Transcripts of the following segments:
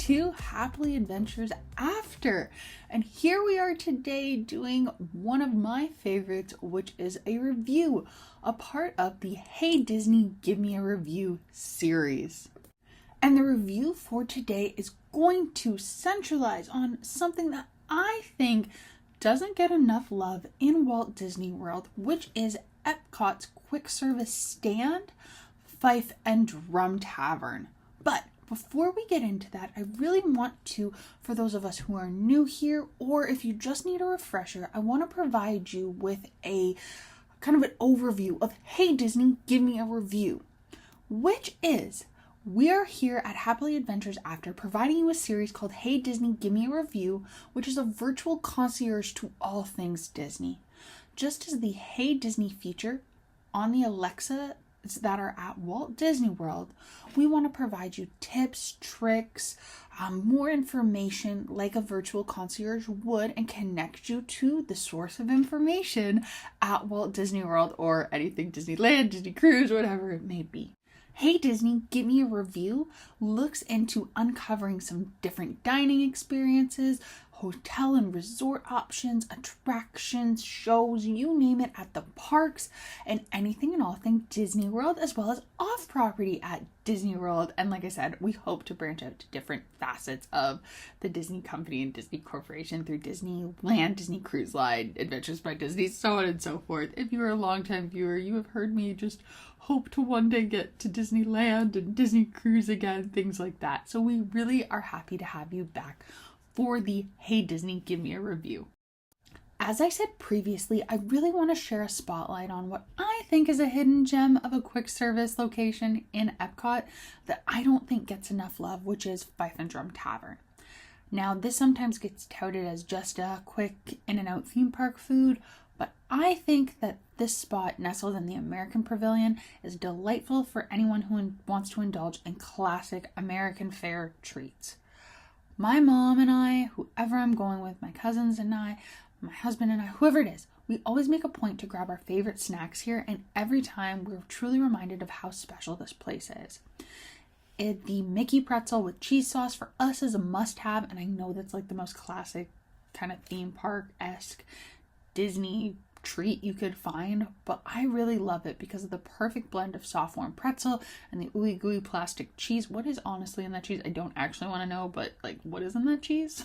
to Happily Adventures After. And here we are today doing one of my favorites, which is a review, a part of the Hey Disney Give Me a Review series. And the review for today is going to centralize on something that I think doesn't get enough love in Walt Disney World, which is EPCOT's quick service stand, Fife and Drum Tavern. But before we get into that, I really want to, for those of us who are new here, or if you just need a refresher, I want to provide you with a kind of an overview of Hey Disney, Give Me a Review, which is, we are here at Happily Adventures After providing you a series called Hey Disney, Give Me a Review, which is a virtual concierge to all things Disney. Just as the Hey Disney feature on the Alexa that are at Walt Disney World, we want to provide you tips, tricks, more information like a virtual concierge would, and connect you to the source of information at Walt Disney World or anything Disneyland, Disney Cruise, whatever it may be. Hey Disney, Give Me a Review looks into uncovering some different dining experiences, hotel and resort options, attractions, shows, you name it, at the parks, and anything and all things Disney World, as well as off-property at Disney World. And like I said, we hope to branch out to different facets of the Disney company and Disney Corporation through Disneyland, Disney Cruise Line, Adventures by Disney, so on and so forth. If you're a longtime viewer, you have heard me just hope to one day get to Disneyland and Disney Cruise again, things like that. So we really are happy to have you back for the Hey Disney, Give Me a Review. As I said previously, I really want to share a spotlight on what I think is a hidden gem of a quick service location in EPCOT that I don't think gets enough love, which is Fife and Drum Tavern. Now, this sometimes gets touted as just a quick in and out theme park food, but I think that this spot, nestled in the American Pavilion, is delightful for anyone who wants to indulge in classic American fare treats. My mom and I, whoever I'm going with, my cousins and I, my husband and I, whoever it is, we always make a point to grab our favorite snacks here, and every time we're truly reminded of how special this place is. The Mickey Pretzel with cheese sauce for us is a must-have, and I know that's like the most classic kind of theme park-esque Disney treat you could find, but I really love it because of the perfect blend of soft warm pretzel and the ooey gooey plastic cheese. What is honestly in that cheese? I don't actually want to know, but like, what is in that cheese?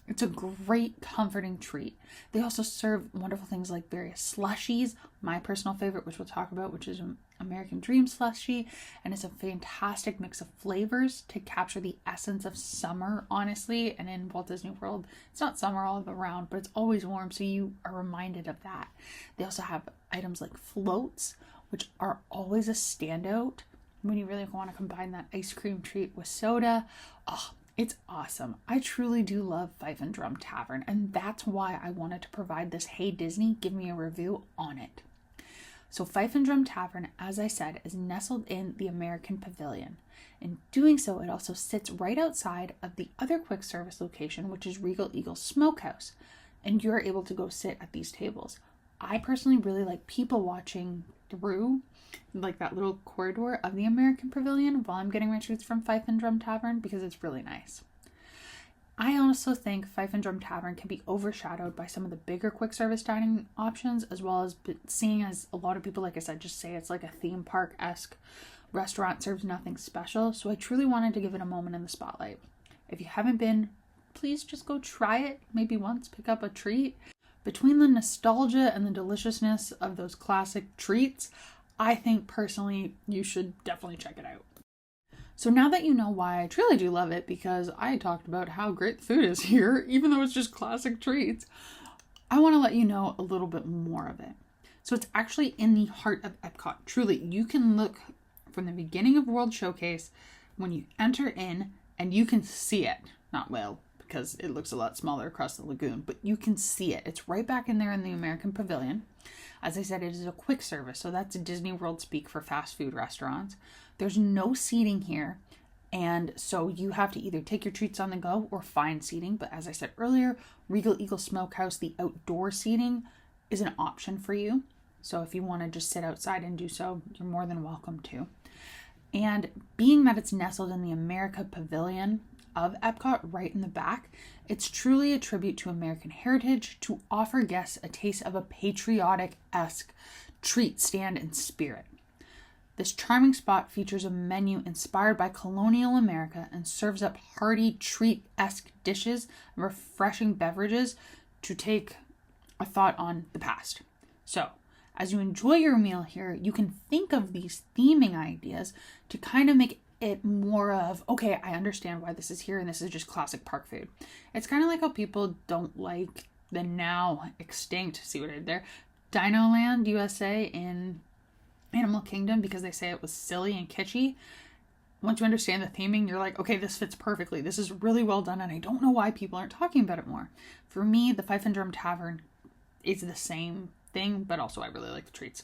It's a great comforting treat. They also serve wonderful things like various slushies, my personal favorite, which we'll talk about, which is American Dream Slushy, and it's a fantastic mix of flavors to capture the essence of summer, honestly. And in Walt Disney World, it's not summer all around, but it's always warm, so you are reminded of that. They also have items like floats, which are always a standout when you really want to combine that ice cream treat with soda. Oh, it's awesome. I truly do love Fife and Drum Tavern, and that's why I wanted to provide this Hey Disney, Give Me a Review on it. So Fife and Drum Tavern, as I said, is nestled in the American Pavilion. In doing so, it also sits right outside of the other quick service location, which is Regal Eagle Smokehouse, and you're able to go sit at these tables. I personally really like people watching through like that little corridor of the American Pavilion while I'm getting my treats from Fife and Drum Tavern because it's really nice. I also think Fife and Drum Tavern can be overshadowed by some of the bigger quick service dining options, as well as seeing as a lot of people, like I said, just say it's like a theme park-esque restaurant, serves nothing special. So I truly wanted to give it a moment in the spotlight. If you haven't been, please just go try it. Maybe once, pick up a treat. Between the nostalgia and the deliciousness of those classic treats, I think personally you should definitely check it out. So now that you know why I truly do love it, because I talked about how great the food is here, even though it's just classic treats, I want to let you know a little bit more of it. So it's actually in the heart of EPCOT. Truly, you can look from the beginning of World Showcase when you enter in, and you can see it. Not well, because it looks a lot smaller across the lagoon, but you can see it. It's right back in there in the American Pavilion. As I said, it is a quick service, so that's a Disney World speak for fast food restaurants. There's no seating here, and so you have to either take your treats on the go or find seating. But as I said earlier, Regal Eagle Smokehouse, the outdoor seating, is an option for you. So if you want to just sit outside and do so, you're more than welcome to. And being that it's nestled in the America Pavilion, of Epcot right in the back. It's truly a tribute to American heritage to offer guests a taste of a patriotic-esque treat stand and spirit. This charming spot features a menu inspired by colonial America and serves up hearty treat-esque dishes and refreshing beverages to take a thought on the past. So, as you enjoy your meal here, you can think of these theming ideas to kind of make it more of, okay, I understand why this is here and this is just classic park food. It's kind of like how people don't like the now extinct, see what I did there, Dino Land USA in Animal Kingdom because they say it was silly and kitschy. Once you understand the theming, you're like, okay, this fits perfectly. This is really well done, and I don't know why people aren't talking about it more. For me, the Fife and Drum Tavern is the same thing, but also I really like the treats.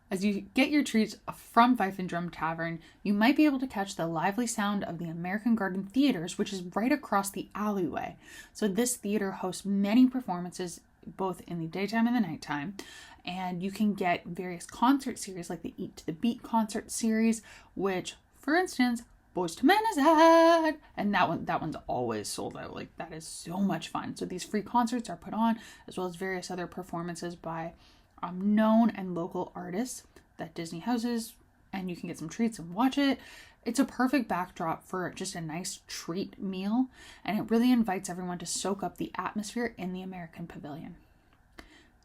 As you get your treats from Fife and Drum Tavern, you might be able to catch the lively sound of the American Garden Theaters, which is right across the alleyway. So this theater hosts many performances both in the daytime and the nighttime, and you can get various concert series like the Eat to the Beat concert series, which, for instance, Boyz II Men is at, and that one's always sold out. Like, that is so much fun. So these free concerts are put on, as well as various other performances by known and local artists that Disney houses, and you can get some treats and watch it. It's a perfect backdrop for just a nice treat meal, and it really invites everyone to soak up the atmosphere in the American Pavilion.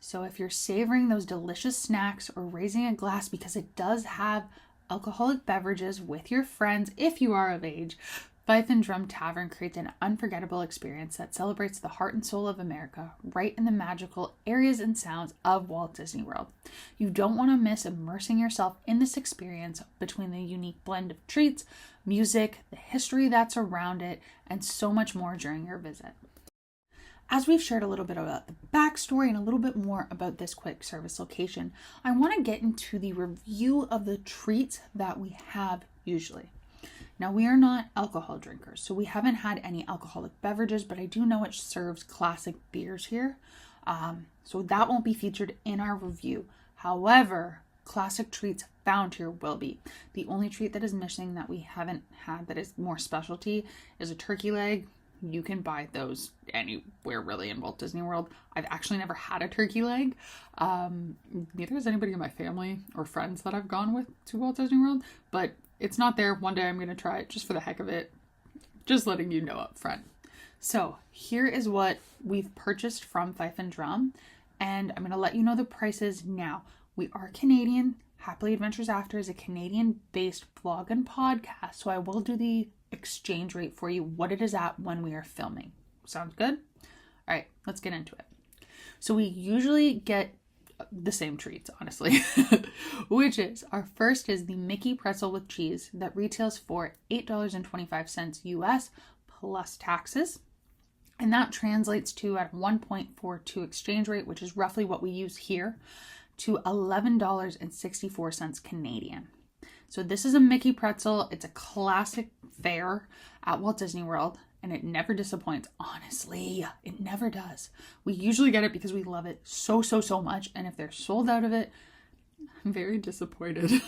So if you're savoring those delicious snacks or raising a glass, because it does have alcoholic beverages with your friends if you are of age, Fife and Drum Tavern creates an unforgettable experience that celebrates the heart and soul of America right in the magical areas and sounds of Walt Disney World. You don't want to miss immersing yourself in this experience between the unique blend of treats, music, the history that's around it, and so much more during your visit. As we've shared a little bit about the backstory and a little bit more about this quick service location, I want to get into the review of the treats that we have usually. Now, we are not alcohol drinkers, so we haven't had any alcoholic beverages, but I do know it serves classic beers here. So that won't be featured in our review. However, classic treats found here will be. The only treat that is missing that we haven't had that is more specialty is a turkey leg. You can buy those anywhere really in Walt Disney World. I've actually never had a turkey leg. Neither has anybody in my family or friends that I've gone with to Walt Disney World, but it's not there. One day I'm going to try it just for the heck of it. Just letting you know up front. So here is what we've purchased from Fife and Drum, and I'm going to let you know the prices now. We are Canadian. Happily Adventures After is a Canadian-based vlog and podcast, so I will do the exchange rate for you, what it is at when we are filming. Sounds good? All right, let's get into it. So we usually get the same treats, honestly, which is, our first is the Mickey Pretzel with cheese that retails for $8.25 US plus taxes. And that translates to, at 1.42 exchange rate, which is roughly what we use here, to $11.64 Canadian. So this is a Mickey Pretzel. It's a classic fare at Walt Disney World, and it never disappoints. Honestly, it never does. We usually get it because we love it so much, and if they're sold out of it, I'm very disappointed.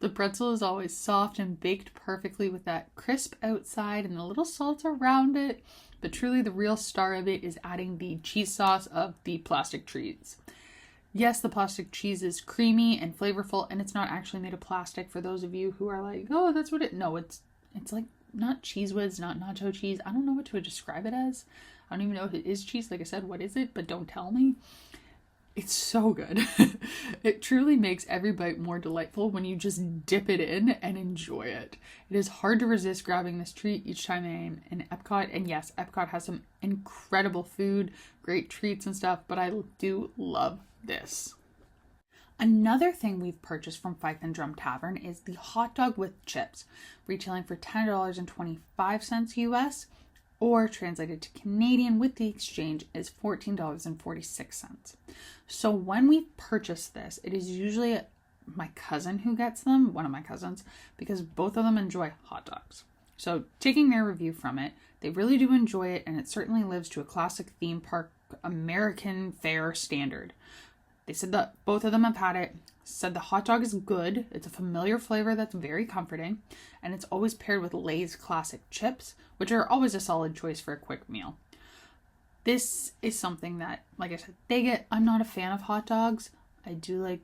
The pretzel is always soft and baked perfectly with that crisp outside and the little salt around it, but truly the real star of it is adding the cheese sauce of the plastic treats. Yes, the plastic cheese is creamy and flavorful, and it's not actually made of plastic for those of you who are like, oh, that's what it... No, it's like not Cheez Whiz, not nacho cheese. I don't know what to describe it as. I don't even know if it is cheese. Like I said, what is it? But don't tell me. It's so good. It truly makes every bite more delightful when you just dip it in and enjoy it. It is hard to resist grabbing this treat each time I'm in Epcot. And yes, Epcot has some incredible food, great treats and stuff, but I do love this. Another thing we've purchased from Fife and Drum Tavern is the hot dog with chips, retailing for $10.25 US, or translated to Canadian with the exchange is $14.46. So when we purchase this, it is usually my cousin who gets them, one of my cousins, because both of them enjoy hot dogs. So taking their review from it, they really do enjoy it, and it certainly lives to a classic theme park American fare standard. They said that both of them have had it. Said the hot dog is good. It's a familiar flavor that's very comforting, and it's always paired with Lay's classic chips, which are always a solid choice for a quick meal. This is something that, like I said, I'm not a fan of hot dogs. I do like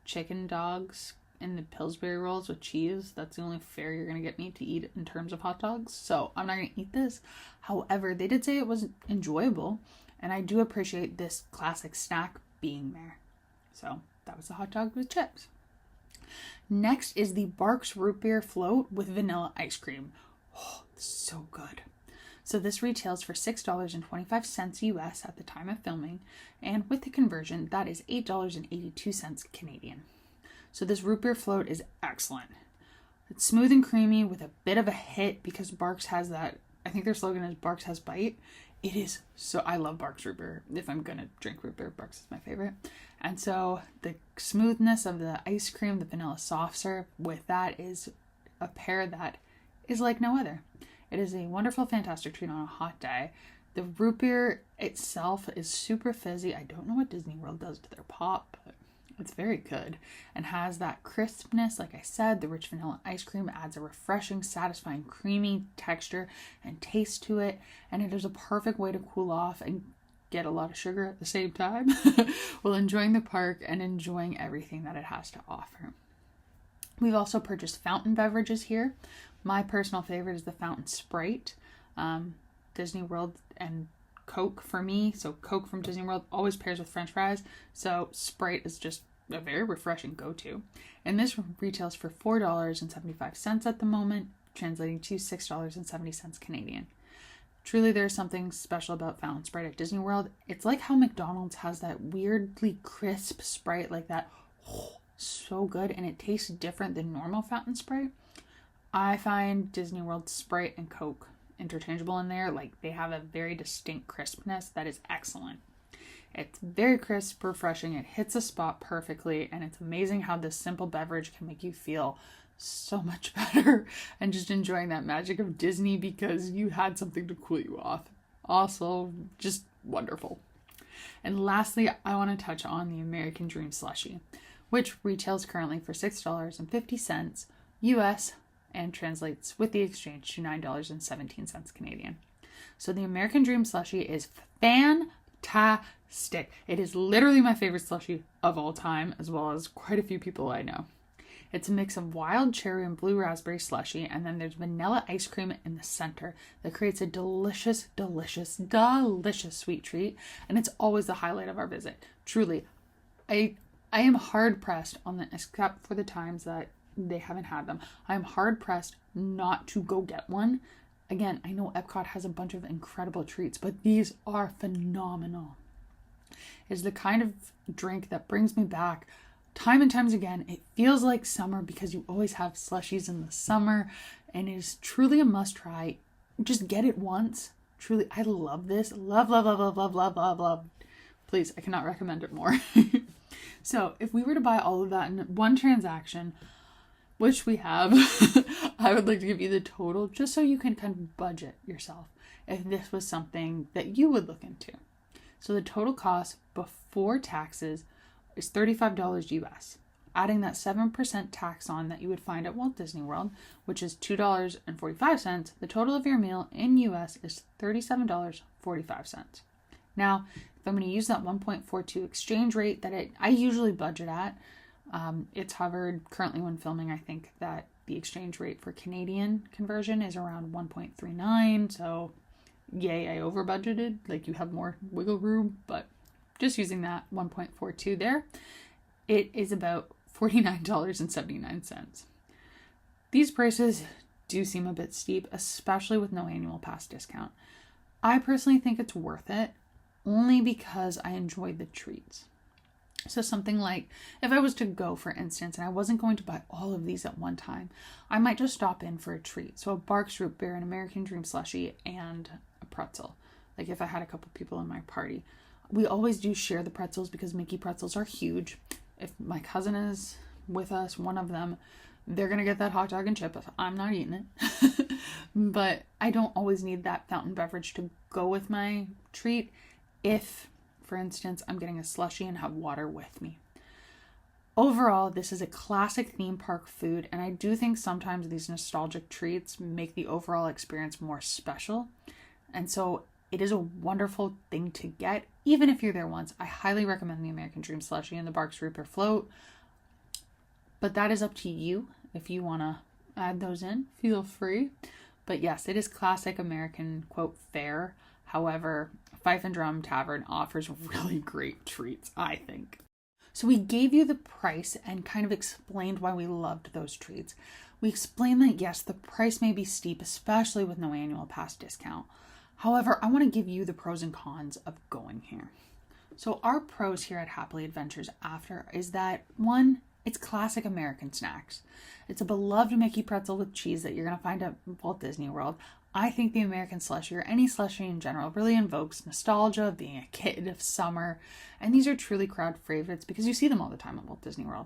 chicken dogs and the Pillsbury rolls with cheese. That's the only fare you're going to get me to eat in terms of hot dogs. So I'm not going to eat this. However, they did say it was enjoyable, and I do appreciate this classic snack being there. So that was the hot dog with chips. Next is the Barks root beer float with vanilla ice cream. Oh, so good. So this retails for $6.25 US at the time of filming, and with the conversion, that is $8.82 Canadian. So this root beer float is excellent. It's smooth and creamy with a bit of a hit because Barks has that, I think their slogan is Barks has bite. It is so, I love Barks root beer. If I'm going to drink root beer, Barks is my favorite. And so the smoothness of the ice cream, the vanilla soft serve with that is a pair that is like no other. It is a wonderful, fantastic treat on a hot day. The root beer itself is super fizzy. I don't know what Disney World does to their pop, but it's very good and has that crispness. Like I said, the rich vanilla ice cream adds a refreshing, satisfying, creamy texture and taste to it. And it is a perfect way to cool off and get a lot of sugar at the same time while enjoying the park and enjoying everything that it has to offer. We've also purchased fountain beverages here. My personal favorite is the fountain Sprite. Disney World and Coke for me. So Coke from Disney World always pairs with French fries. So Sprite is just a very refreshing go-to. And this retails for $4.75 at the moment, translating to $6.70 Canadian. Truly, there's something special about fountain Sprite at Disney World. It's like how McDonald's has that weirdly crisp Sprite like that. Oh, so good. And it tastes different than normal fountain Sprite. I find Disney World Sprite and Coke interchangeable in there. Like, they have a very distinct crispness that is excellent. It's very crisp, refreshing. It hits a spot perfectly, and it's amazing how this simple beverage can make you feel so much better and just enjoying that magic of Disney because you had something to cool you off. Also, just wonderful. And lastly, I want to touch on the American Dream Slushy, which retails currently for $6.50 US and translates with the exchange to $9.17 Canadian. So the American Dream Slushy is fantastic. It is literally my favorite slushy of all time, as well as quite a few people I know. It's a mix of wild cherry and blue raspberry slushy, and then there's vanilla ice cream in the center that creates a delicious, delicious, delicious sweet treat, and it's always the highlight of our visit. Truly, I am hard pressed on the, except for the times that they haven't had them, I'm hard pressed not to go get one. Again, I know EPCOT has a bunch of incredible treats, but these are phenomenal. It's the kind of drink that brings me back time and times again. It feels like summer because you always have slushies in the summer, and it is truly a must try. Just get it once. Truly, I love this. Love, love, love, love, love, love, love, love. Please, I cannot recommend it more. So if we were to buy all of that in one transaction, which we have, I would like to give you the total just so you can kind of budget yourself if this was something that you would look into. So the total cost before taxes is $35 US. Adding that 7% tax on that you would find at Walt Disney World, which is $2.45, the total of your meal in US is $37.45. Now, if I'm going to use that 1.42 exchange rate that I usually budget at, it's hovered currently when filming. I think that the exchange rate for Canadian conversion is around 1.39. So yay, I over budgeted. Like, you have more wiggle room, but just using that 1.42 there, it is about $49.79. These prices do seem a bit steep, especially with no annual pass discount. I personally think it's worth it only because I enjoy the treats. So something like, if I was to go, for instance, and I wasn't going to buy all of these at one time, I might just stop in for a treat. So a Barks root beer, an American Dream Slushy, and a pretzel. Like if I had a couple people in my party. We always do share the pretzels because Mickey Pretzels are huge. If my cousin is with us, one of them, they're going to get that hot dog and chip. I'm not eating it. But I don't always need that fountain beverage to go with my treat if, for instance, I'm getting a slushie and have water with me. Overall, this is a classic theme park food, and I do think sometimes these nostalgic treats make the overall experience more special. And so it is a wonderful thing to get, even if you're there once. I highly recommend the American Dream Slushy and the Barks Root Beer Float, but that is up to you. If you want to add those in, feel free. But yes, it is classic American, quote, fare. However, Fife and Drum Tavern offers really great treats, I think. So we gave you the price and kind of explained why we loved those treats. We explained that yes, the price may be steep, especially with no annual pass discount. However, I want to give you the pros and cons of going here. So our pros here at Happily Adventures After is that, one, it's classic American snacks. It's a beloved Mickey Pretzel with cheese that you're going to find at Walt Disney World. I think the American Slushy, or any slushy in general, really invokes nostalgia of being a kid, of summer, and these are truly crowd favorites because you see them all the time at Walt Disney World.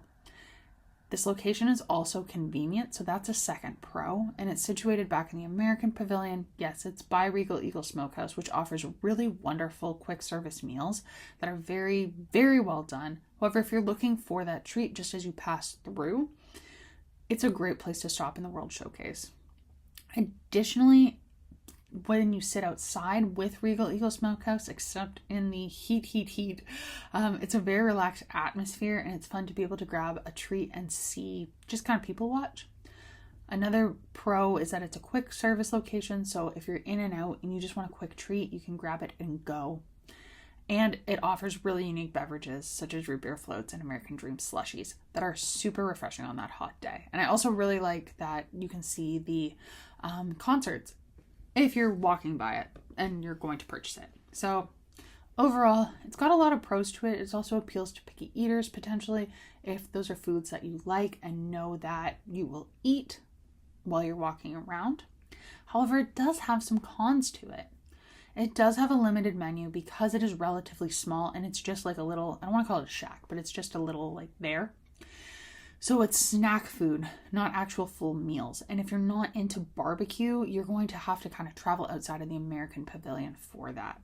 This location is also convenient, so that's a second pro, and it's situated back in the American Pavilion. Yes, it's by Regal Eagle Smokehouse, which offers really wonderful quick service meals that are very, very well done. However, if you're looking for that treat just as you pass through, it's a great place to stop in the World Showcase. Additionally, when you sit outside with Regal Eagle Smokehouse, except in the heat, it's a very relaxed atmosphere, and it's fun to be able to grab a treat and see, just kind of people watch. Another pro is that it's a quick service location, so if you're in and out and you just want a quick treat, you can grab it and go. And it offers really unique beverages such as root beer floats and American Dream Slushies that are super refreshing on that hot day. And I also really like that you can see the concerts if you're walking by it and you're going to purchase it. So overall, it's got a lot of pros to it. It also appeals to picky eaters potentially if those are foods that you like and know that you will eat while you're walking around. However, it does have some cons to it. It does have a limited menu because it is relatively small and it's just like a little, I don't want to call it a shack, but it's just a little like there. So it's snack food, not actual full meals. And if you're not into barbecue, you're going to have to kind of travel outside of the American Pavilion for that.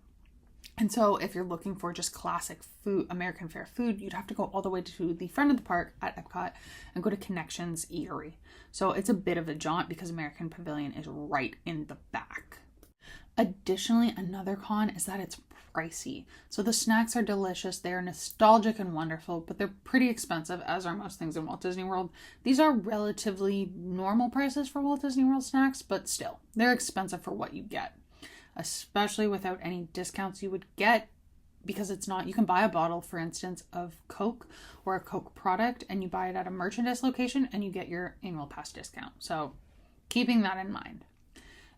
And so if you're looking for just classic food, American fare food, you'd have to go all the way to the front of the park at EPCOT and go to Connections Eatery. So it's a bit of a jaunt because American Pavilion is right in the back. Additionally, another con is that it's pricey. So the snacks are delicious, they are nostalgic and wonderful, but they're pretty expensive, as are most things in Walt Disney World. These are relatively normal prices for Walt Disney World snacks, but still, they're expensive for what you get, especially without any discounts you would get, because it's not, you can buy a bottle, for instance, of Coke or a Coke product, and you buy it at a merchandise location and you get your annual pass discount. So keeping that in mind.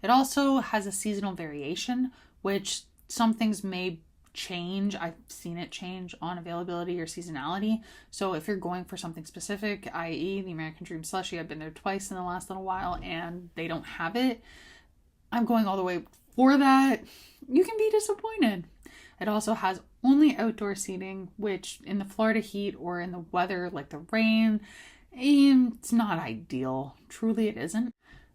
It also has a seasonal variation, which some things may change. I've seen it change on availability or seasonality. So if you're going for something specific, i.e. the American Dream Slushy, I've been there twice in the last little while and they don't have it, I'm going all the way for that. You can be disappointed. It also has only outdoor seating, which in the Florida heat or in the weather like the rain, it's not ideal. Truly it isn't.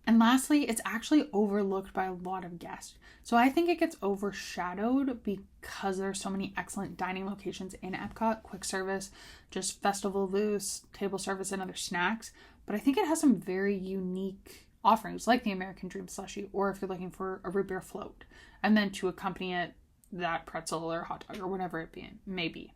And lastly, it's actually overlooked by a lot of guests. So I think it gets overshadowed because there's so many excellent dining locations in Epcot, quick service, just festival booths, table service, and other snacks. But I think it has some very unique offerings like the American Dream Slushy, or if you're looking for a root beer float, and then to accompany it, that pretzel or hot dog or whatever it may be.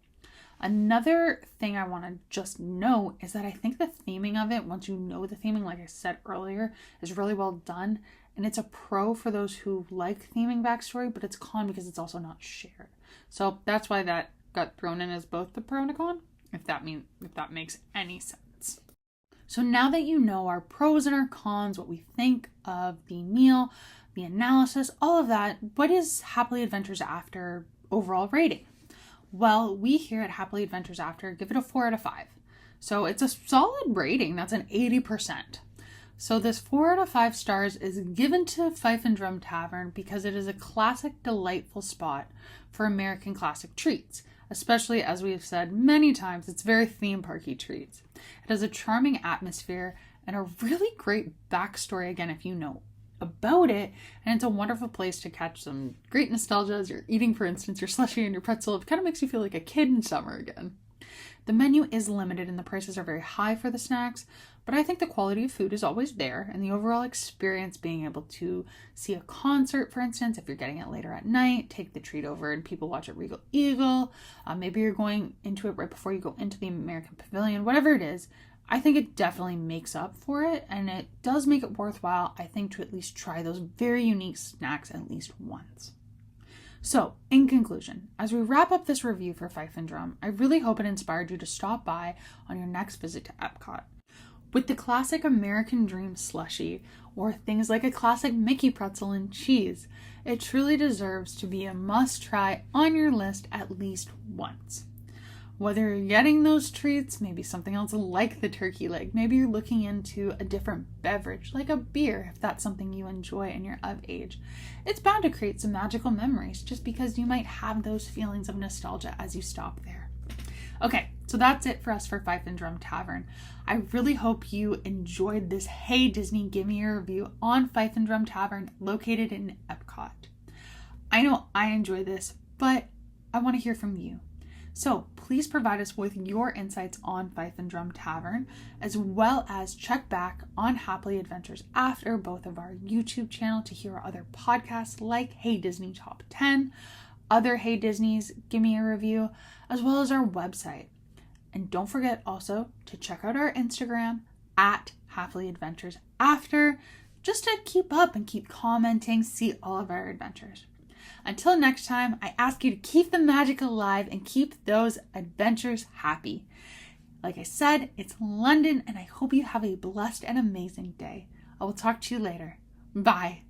Another thing I want to just note is that I think the theming of it, once you know the theming, like I said earlier, is really well done. And it's a pro for those who like theming backstory, but it's con because it's also not shared. So that's why that got thrown in as both the pro and a con, if that makes any sense. So now that you know our pros and our cons, what we think of the meal, the analysis, all of that, what is Happily Adventures After overall rating? Well, we here at Happily Adventures After give it a 4 out of 5. So it's a solid rating. That's an 80%. So this 4 out of 5 stars is given to Fife and Drum Tavern because it is a classic, delightful spot for American classic treats. Especially, as we have said many times, it's very theme parky treats. It has a charming atmosphere and a really great backstory, again, if you know about it, and it's a wonderful place to catch some great nostalgia as you're eating, for instance, your slushie and your pretzel. It kind of makes you feel like a kid in summer again. The menu is limited and the prices are very high for the snacks, but I think the quality of food is always there, and the overall experience, being able to see a concert, for instance, if you're getting it later at night, take the treat over and people watch at Regal Eagle, maybe you're going into it right before you go into the American Pavilion, whatever it is, I think it definitely makes up for it, and it does make it worthwhile, I think, to at least try those very unique snacks at least once. So, in conclusion, as we wrap up this review for Fife and Drum, I really hope it inspired you to stop by on your next visit to EPCOT. With the classic American Dream Slushy, or things like a classic Mickey Pretzel and cheese, it truly deserves to be a must-try on your list at least once. Whether you're getting those treats, maybe something else like the turkey leg, maybe you're looking into a different beverage, like a beer, if that's something you enjoy and you're of age, it's bound to create some magical memories just because you might have those feelings of nostalgia as you stop there. Okay, so that's it for us for Fife and Drum Tavern. I really hope you enjoyed this Hey Disney Give Me a Review on Fife and Drum Tavern located in EPCOT. I know I enjoy this, but I want to hear from you. So please provide us with your insights on Fife and Drum Tavern, as well as check back on Happily Adventures after both of our YouTube channel to hear our other podcasts like Hey Disney Top 10, other Hey Disney's Give Me a Review, as well as our website. And don't forget also to check out our Instagram at Happily Adventures after, just to keep up and keep commenting, see all of our adventures. Until next time, I ask you to keep the magic alive and keep those adventures happy. Like I said, it's London, and I hope you have a blessed and amazing day. I will talk to you later. Bye.